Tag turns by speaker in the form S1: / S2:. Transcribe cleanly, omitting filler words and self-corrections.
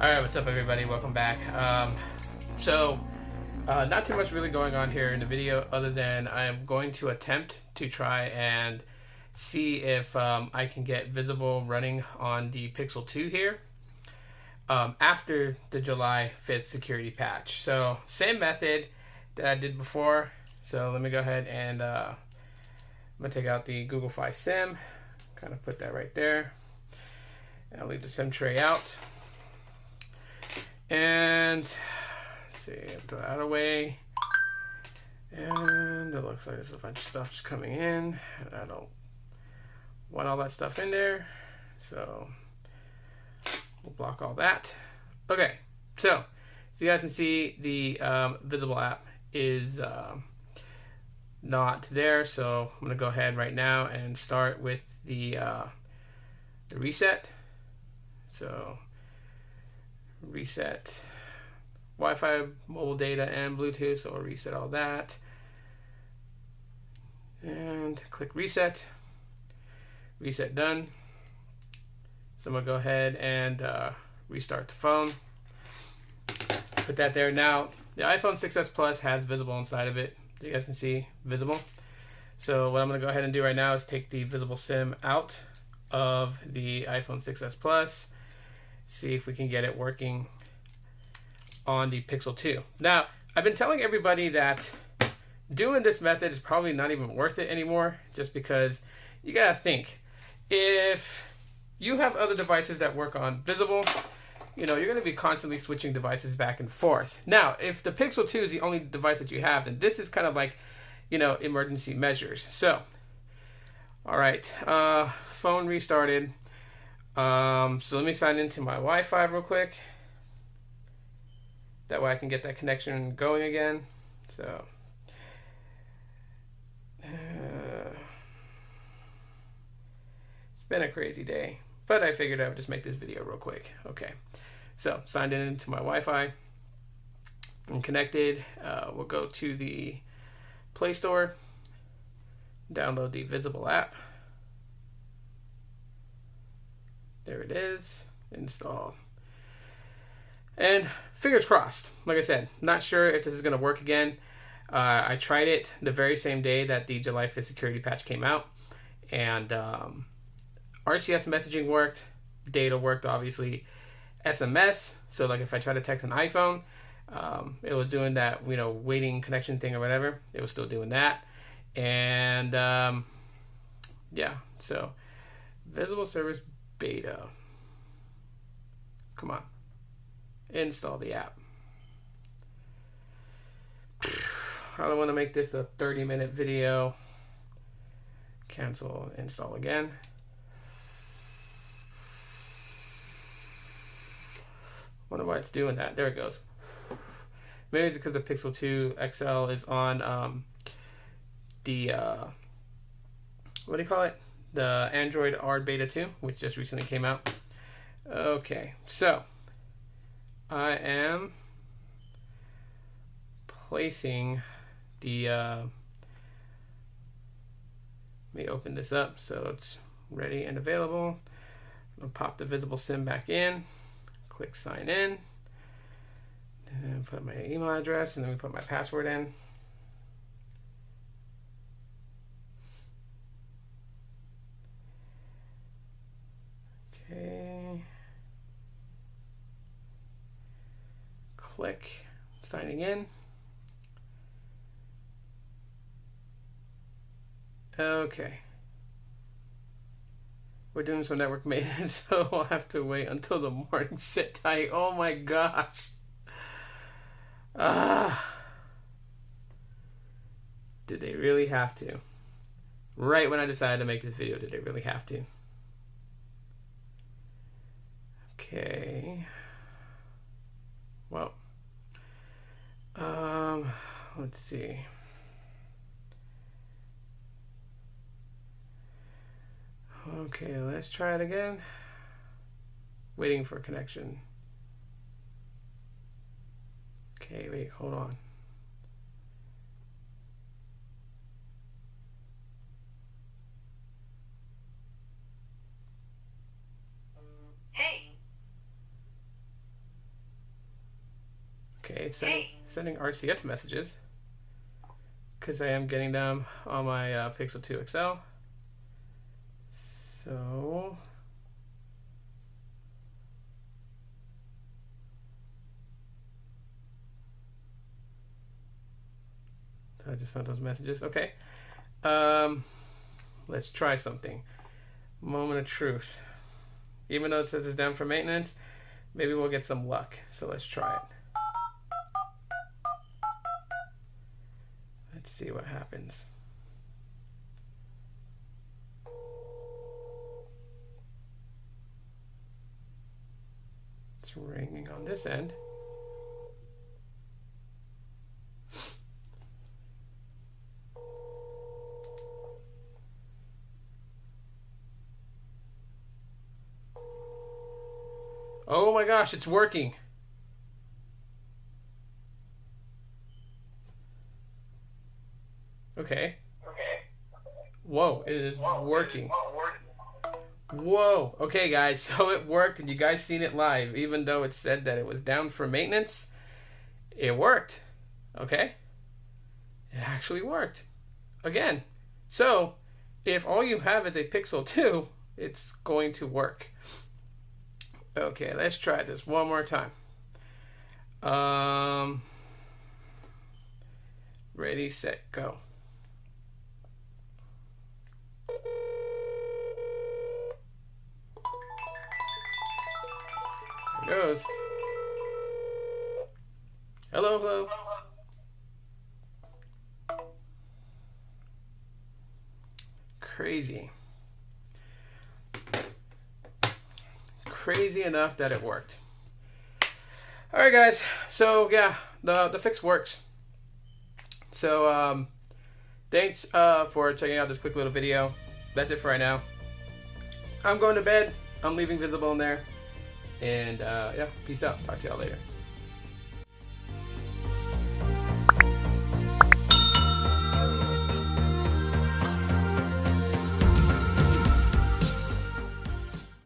S1: Alright, what's up everybody? Welcome back. Not too much really going on here in the video other than I'm going to attempt to try and see if I can get Visible running on the Pixel 2 here after the July 5th security patch. So same method that I did before. So let me go ahead and I'm going to take out the Google Fi SIM, kind of put that right there. And I'll leave the SIM tray out. And let's see, throw that away. And it looks like there's a bunch of stuff just coming in. And I don't want all that stuff in there. So we'll block all that. Okay, so you guys can see the Visible app is not there. So I'm going to go ahead right now and start with the reset. So reset Wi-Fi, mobile data, and Bluetooth. So I'll reset all that. And click reset. Reset done. So I'm going to go ahead and restart the phone. Put that there. Now, the iPhone 6s Plus has Visible inside of it. So you guys can see Visible. So what I'm going to go ahead and do right now is take the Visible SIM out of the iPhone 6s Plus. See if we can get it working on the Pixel 2. Now, I've been telling everybody that doing this method is probably not even worth it anymore, just because you gotta think, if you have other devices that work on Visible, you know, you're gonna be constantly switching devices back and forth. Now, if the Pixel 2 is the only device that you have, then this is kind of like, you know, emergency measures. So, all right, phone restarted. So let me sign into my Wi-Fi real quick. That way I can get that connection going again. So, it's been a crazy day, but I figured I would just make this video real quick. Okay, so signed in into my Wi-Fi. I'm connected. We'll go to the Play Store, download the Visible app. There it is, install. And fingers crossed, like I said, not sure if this is going to work again. I tried it the very same day that the July 5th security patch came out. And RCS messaging worked, data worked obviously, SMS, so like if I try to text an iPhone, it was doing that, you know, waiting connection thing or whatever, it was still doing that. And yeah, so Visible Service Beta. Come on. Install the app. I don't want to make this a 30-minute video. Cancel, install again. Wonder why it's doing that. There it goes. Maybe it's because the Pixel 2 XL is on the what do you call it? The Android R Beta 2, which just recently came out. Okay, so I am placing the let me open this up so it's ready and available. I'm gonna pop the Visible SIM back in, click sign in, and put my email address, and then we put my password in. Okay. Click signing in. Okay. We're doing some network maintenance, so we'll have to wait until the morning. Sit tight. Oh my gosh. Did they really have to? Right when I decided to make this video, did they really have to? Okay. Well, let's see. Okay, let's try it again. Waiting for connection. Okay, wait, hold on.
S2: Hey.
S1: Okay, it's sending RCS messages because I am getting them on my Pixel 2 XL. So I just sent those messages. Okay. Let's try something. Moment of truth. Even though it says it's down for maintenance, maybe we'll get some luck. So let's try it. Let's see what happens. It's ringing on this end. Oh my gosh, it's working. Okay. Whoa, it is working. Whoa. Okay, guys, so it worked, and you guys seen it live. Even though it said that it was down for maintenance, it worked. Okay? It actually worked. Again. So, if all you have is a Pixel 2, it's going to work. Okay, let's try this one more time. Ready, set, go. There it goes. Hello, hello. Crazy. Crazy enough that it worked. Alright guys, so yeah, the fix works. So thanks for checking out this quick little video. That's it for right now. I'm going to bed. I'm leaving Visible in there. And yeah, peace out. Talk to y'all later.